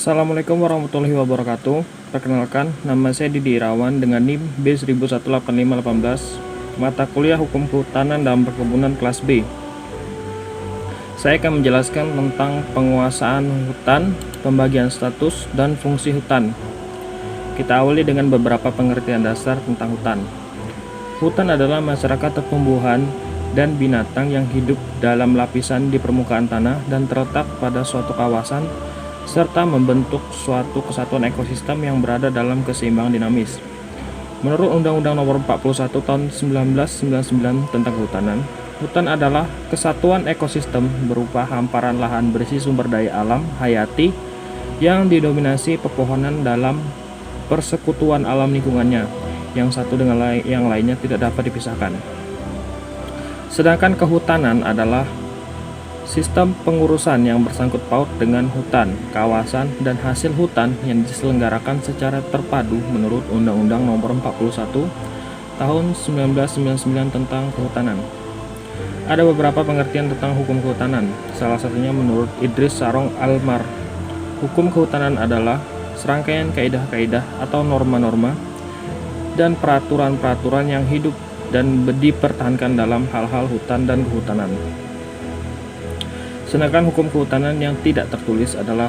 Assalamualaikum warahmatullahi wabarakatuh. Perkenalkan, nama saya Didi Irawan dengan NIM B118518, mata kuliah Hukum Kehutanan dan Perkebunan kelas B. Saya akan menjelaskan tentang penguasaan hutan, pembagian status, dan fungsi hutan. Kita awali dengan beberapa pengertian dasar tentang hutan. Hutan adalah masyarakat tumbuhan dan binatang yang hidup dalam lapisan di permukaan tanah dan terletak pada suatu kawasan serta membentuk suatu kesatuan ekosistem yang berada dalam keseimbangan dinamis. Menurut Undang-Undang Nomor 41 Tahun 1999 tentang Kehutanan, hutan adalah kesatuan ekosistem berupa hamparan lahan berisi sumber daya alam hayati yang didominasi pepohonan dalam persekutuan alam lingkungannya, yang satu dengan yang lainnya tidak dapat dipisahkan. Sedangkan kehutanan adalah sistem pengurusan yang bersangkut paut dengan hutan, kawasan, dan hasil hutan yang diselenggarakan secara terpadu menurut Undang-Undang Nomor 41 Tahun 1999 tentang Kehutanan. Ada beberapa pengertian tentang hukum kehutanan. Salah satunya menurut Idris Sarong Almar, hukum kehutanan adalah serangkaian kaidah-kaidah atau norma-norma dan peraturan-peraturan yang hidup dan dipertahankan dalam hal-hal hutan dan kehutanan. Sedangkan hukum kehutanan yang tidak tertulis adalah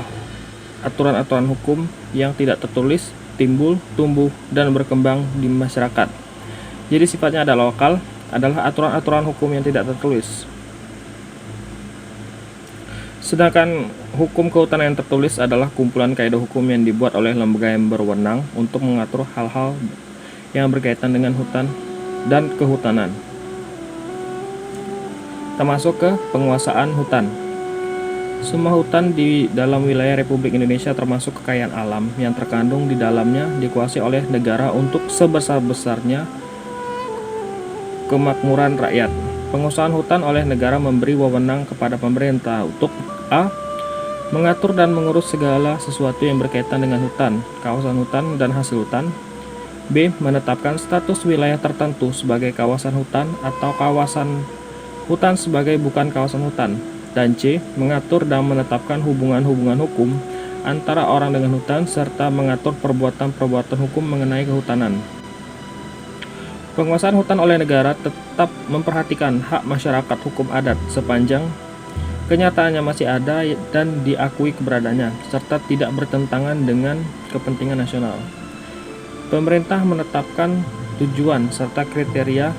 aturan-aturan hukum yang tidak tertulis, timbul, tumbuh, dan berkembang di masyarakat. Jadi sifatnya adalah lokal, adalah aturan-aturan hukum yang tidak tertulis. Sedangkan hukum kehutanan yang tertulis adalah kumpulan kaidah hukum yang dibuat oleh lembaga yang berwenang untuk mengatur hal-hal yang berkaitan dengan hutan dan kehutanan, termasuk ke penguasaan hutan. Semua hutan di dalam wilayah Republik Indonesia termasuk kekayaan alam yang terkandung di dalamnya dikuasai oleh negara untuk sebesar-besarnya kemakmuran rakyat. Penguasaan hutan oleh negara memberi wewenang kepada pemerintah untuk a. mengatur dan mengurus segala sesuatu yang berkaitan dengan hutan, kawasan hutan, dan hasil hutan. B. menetapkan status wilayah tertentu sebagai kawasan hutan atau kawasan hutan sebagai bukan kawasan hutan. Dan C. mengatur dan menetapkan hubungan-hubungan hukum antara orang dengan hutan serta mengatur perbuatan-perbuatan hukum mengenai kehutanan. Penguasaan hutan oleh negara tetap memperhatikan hak masyarakat hukum adat sepanjang kenyataannya masih ada dan diakui keberadaannya, serta tidak bertentangan dengan kepentingan nasional. Pemerintah menetapkan tujuan serta kriteria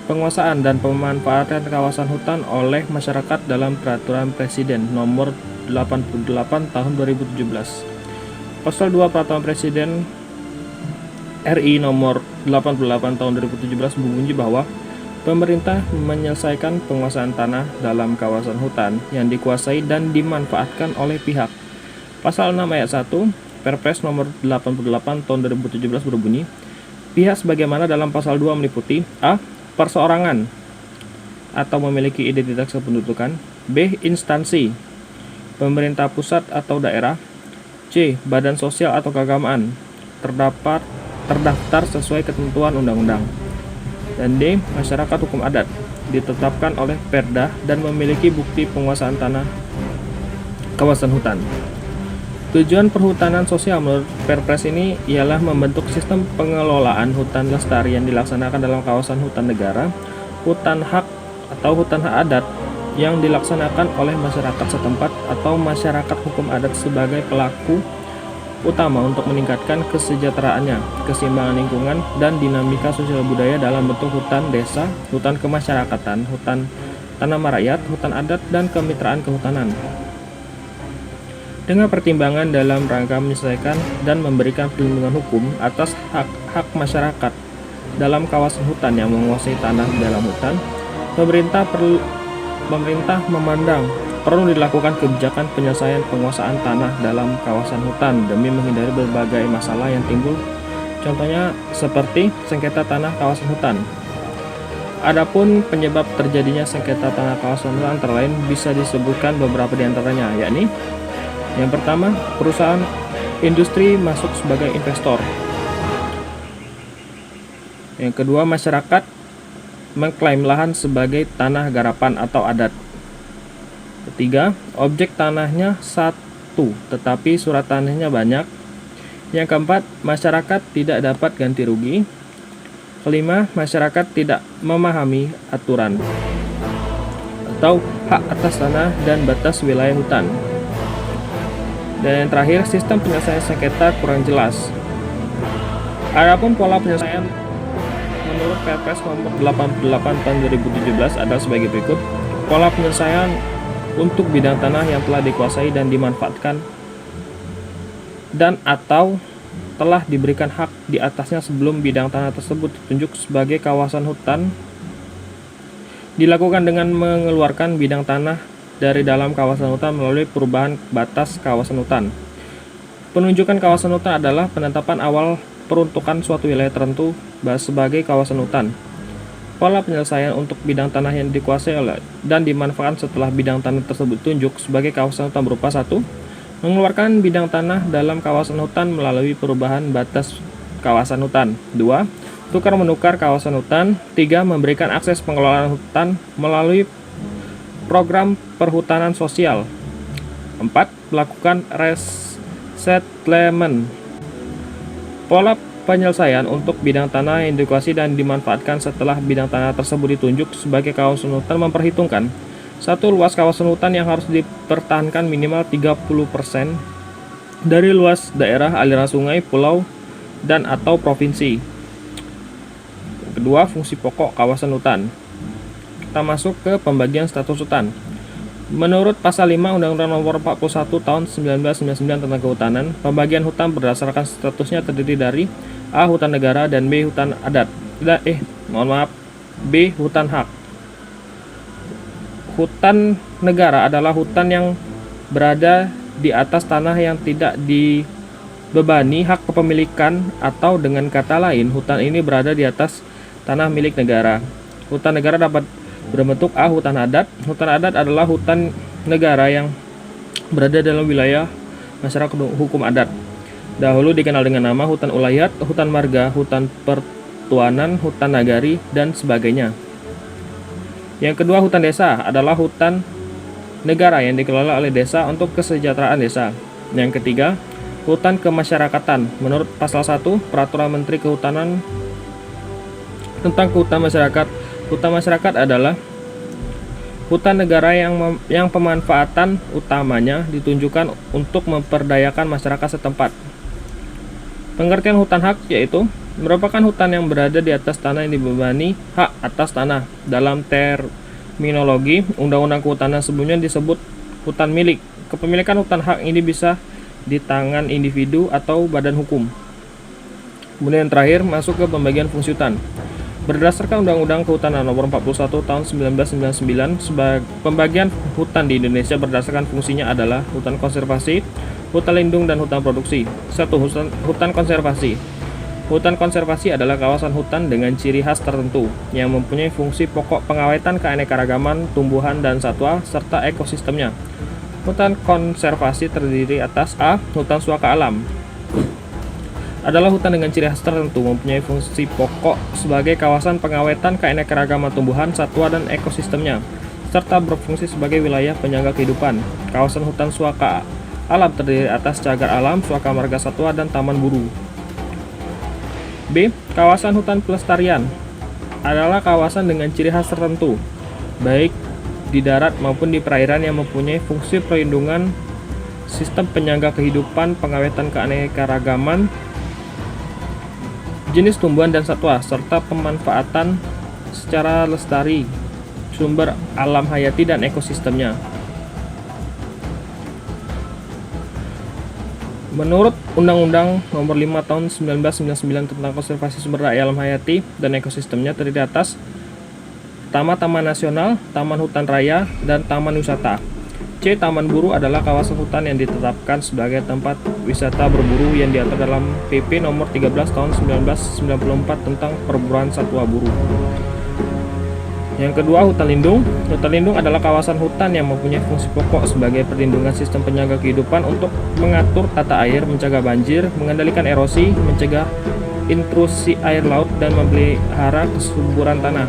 penguasaan dan pemanfaatan kawasan hutan oleh masyarakat dalam Peraturan Presiden Nomor 88 Tahun 2017. Pasal 2 Peraturan Presiden RI Nomor 88 Tahun 2017 berbunyi bahwa pemerintah menyelesaikan penguasaan tanah dalam kawasan hutan yang dikuasai dan dimanfaatkan oleh pihak. Pasal 6 ayat 1 Perpres Nomor 88 Tahun 2017 berbunyi, pihak sebagaimana dalam pasal 2 meliputi a. perseorangan atau memiliki identitas kependudukan, b. instansi pemerintah pusat atau daerah, c. badan sosial atau keagamaan terdaftar sesuai ketentuan undang-undang, dan d. masyarakat hukum adat ditetapkan oleh Perda dan memiliki bukti penguasaan tanah kawasan hutan. Tujuan perhutanan sosial menurut Perpres ini ialah membentuk sistem pengelolaan hutan lestari yang dilaksanakan dalam kawasan hutan negara, hutan hak atau hutan hak adat yang dilaksanakan oleh masyarakat setempat atau masyarakat hukum adat sebagai pelaku utama untuk meningkatkan kesejahteraannya, keseimbangan lingkungan, dan dinamika sosial budaya dalam bentuk hutan desa, hutan kemasyarakatan, hutan tanaman rakyat, hutan adat, dan kemitraan kehutanan. Dengan pertimbangan dalam rangka menyelesaikan dan memberikan perlindungan hukum atas hak-hak masyarakat dalam kawasan hutan yang menguasai tanah di dalam hutan, pemerintah memandang perlu dilakukan kebijakan penyelesaian penguasaan tanah dalam kawasan hutan demi menghindari berbagai masalah yang timbul, contohnya seperti sengketa tanah kawasan hutan. Adapun penyebab terjadinya sengketa tanah kawasan hutan antara lain bisa disebutkan beberapa di antaranya, yakni yang pertama, perusahaan industri masuk sebagai investor. Yang kedua, masyarakat mengklaim lahan sebagai tanah garapan atau adat. Ketiga, objek tanahnya satu, tetapi surat tanahnya banyak. Yang keempat, masyarakat tidak dapat ganti rugi. Kelima, masyarakat tidak memahami aturan atau hak atas tanah dan batas wilayah hutan. Dan yang terakhir, sistem penyelesaian sengketa kurang jelas. Adapun pola penyelesaian menurut Perpres nomor 88 tahun 2017 adalah sebagai berikut. Pola penyelesaian untuk bidang tanah yang telah dikuasai dan dimanfaatkan dan atau telah diberikan hak di atasnya sebelum bidang tanah tersebut ditunjuk sebagai kawasan hutan dilakukan dengan mengeluarkan bidang tanah dari dalam kawasan hutan melalui perubahan batas kawasan hutan. Penunjukan kawasan hutan adalah penetapan awal peruntukan suatu wilayah tertentu sebagai kawasan hutan. Pola penyelesaian untuk bidang tanah yang dikuasai dan dimanfaatkan setelah bidang tanah tersebut ditunjuk sebagai kawasan hutan berupa 1. Mengeluarkan bidang tanah dalam kawasan hutan melalui perubahan batas kawasan hutan. 2. Tukar-menukar kawasan hutan. 3. Memberikan akses pengelolaan hutan melalui program perhutanan sosial. 4. Melakukan resettlement. Pola penyelesaian untuk bidang tanah yang dikuasai dan dimanfaatkan setelah bidang tanah tersebut ditunjuk sebagai kawasan hutan memperhitungkan 1. Luas kawasan hutan yang harus dipertahankan minimal 30% dari luas daerah aliran sungai, pulau, dan atau provinsi. Kedua, fungsi pokok kawasan hutan. Kita masuk ke pembagian status hutan. Menurut Pasal 5 Undang-Undang Nomor 41 Tahun 1999 tentang Kehutanan, pembagian hutan berdasarkan statusnya terdiri dari A. Hutan negara dan B. Hutan adat. B. Hutan hak. Hutan negara adalah hutan yang berada di atas tanah yang tidak dibebani hak kepemilikan, atau dengan kata lain, hutan ini berada di atas tanah milik negara. Hutan negara dapat berbentuk A. Hutan adat. Hutan adat adalah hutan negara yang berada dalam wilayah masyarakat hukum adat. Dahulu dikenal dengan nama hutan ulayat, hutan marga, hutan pertuanan, hutan nagari, dan sebagainya. Yang kedua, hutan desa adalah hutan negara yang dikelola oleh desa untuk kesejahteraan desa. Yang ketiga, hutan kemasyarakatan. Menurut Pasal 1 Peraturan Menteri Kehutanan tentang Kehutan Masyarakat, hutan masyarakat adalah hutan negara yang pemanfaatan utamanya ditunjukkan untuk memperdayakan masyarakat setempat. Pengertian hutan hak yaitu merupakan hutan yang berada di atas tanah yang dibebani hak atas tanah. Dalam terminologi Undang-Undang Kehutanan sebelumnya disebut hutan milik. Kepemilikan hutan hak ini bisa di tangan individu atau badan hukum. Kemudian yang terakhir, masuk ke pembagian fungsi hutan. Berdasarkan Undang-Undang Kehutanan Nomor 41 Tahun 1999, pembagian hutan di Indonesia berdasarkan fungsinya adalah hutan konservasi, hutan lindung, dan hutan produksi. 1. Hutan konservasi. Hutan konservasi adalah kawasan hutan dengan ciri khas tertentu yang mempunyai fungsi pokok pengawetan keanekaragaman tumbuhan dan satwa serta ekosistemnya. Hutan konservasi terdiri atas A. Hutan suaka alam adalah hutan dengan ciri khas tertentu, mempunyai fungsi pokok sebagai kawasan pengawetan keanekaragaman tumbuhan, satwa, dan ekosistemnya, serta berfungsi sebagai wilayah penyangga kehidupan. Kawasan hutan suaka alam terdiri atas cagar alam, suaka marga satwa, dan taman buru. B. Kawasan hutan pelestarian adalah kawasan dengan ciri khas tertentu, baik di darat maupun di perairan, yang mempunyai fungsi perlindungan, sistem penyangga kehidupan, pengawetan keanekaragaman jenis tumbuhan dan satwa, serta pemanfaatan secara lestari sumber alam hayati dan ekosistemnya. Menurut Undang-Undang Nomor 5 Tahun 1999 tentang Konservasi Sumber Daya Alam Hayati dan Ekosistemnya terdiri atas Taman Nasional, Taman Hutan Raya, dan Taman Wisata. C. Taman buru adalah kawasan hutan yang ditetapkan sebagai tempat wisata berburu yang diatur dalam PP Nomor 13 Tahun 1994 tentang perburuan satwa buru. Yang kedua, hutan lindung. Hutan lindung adalah kawasan hutan yang mempunyai fungsi pokok sebagai perlindungan sistem penjaga kehidupan untuk mengatur tata air, mencegah banjir, mengendalikan erosi, mencegah intrusi air laut, dan memelihara kesuburan tanah.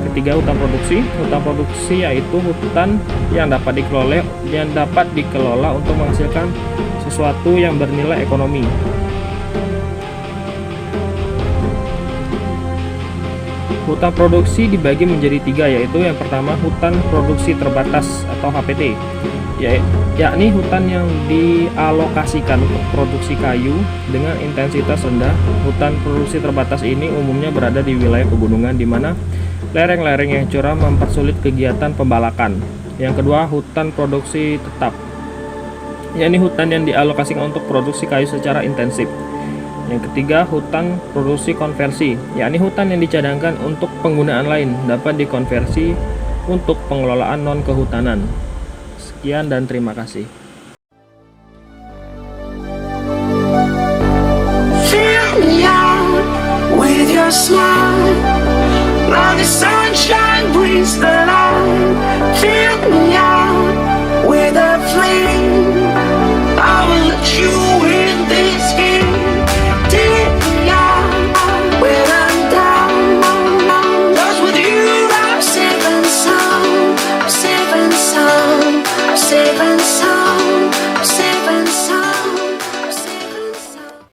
Ketiga, hutan produksi. Hutan produksi yaitu hutan yang dapat dikelola untuk menghasilkan sesuatu yang bernilai ekonomi. Hutan produksi dibagi menjadi tiga, yaitu yang pertama hutan produksi terbatas atau HPT, yakni hutan yang dialokasikan untuk produksi kayu dengan intensitas rendah. Hutan produksi terbatas ini umumnya berada di wilayah pegunungan di mana lereng-lereng yang curam mempersulit kegiatan pembalakan. Yang kedua, hutan produksi tetap, yakni hutan yang dialokasikan untuk produksi kayu secara intensif. Yang ketiga, hutan produksi konversi, yakni hutan yang dicadangkan untuk penggunaan lain, dapat dikonversi untuk pengelolaan non-kehutanan. Sekian dan terima kasih. Fill me out with your smile, like the sunshine brings the light. Fill me out.